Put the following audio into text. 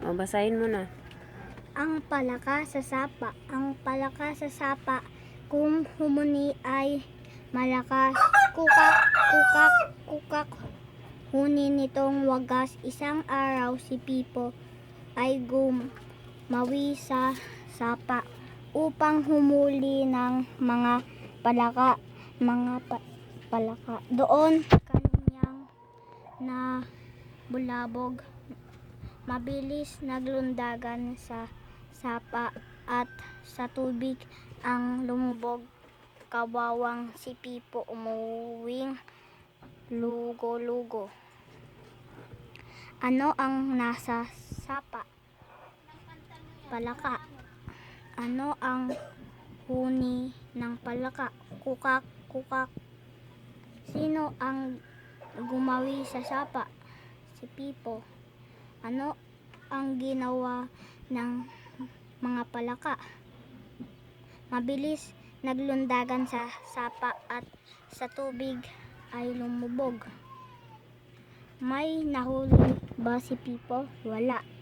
O, basahin mo na. Ang palaka sa sapa. Ang palaka sa sapa, kung humuni ay malakas. Kukak, kukak, kukak. Huni nitong wagas. Isang araw si Pipo ay gumawi sa sapa upang humuli ng mga palaka. Palaka. Doon kaniyang na bulabog. Mabilis naglundagan sa sapa at sa tubig ang lumubog. Kawawang si Pipo umuwing lugo-lugo. Ano ang nasa sapa? Palaka. Ano ang huni ng palaka? Kukak, kukak. Sino ang gumawi sa sapa? Si Pipo. Ano ang ginawa ng mga palaka? Mabilis naglundagan sa sapa at sa tubig ay lumubog. May nahuli ba si Pipo? Wala.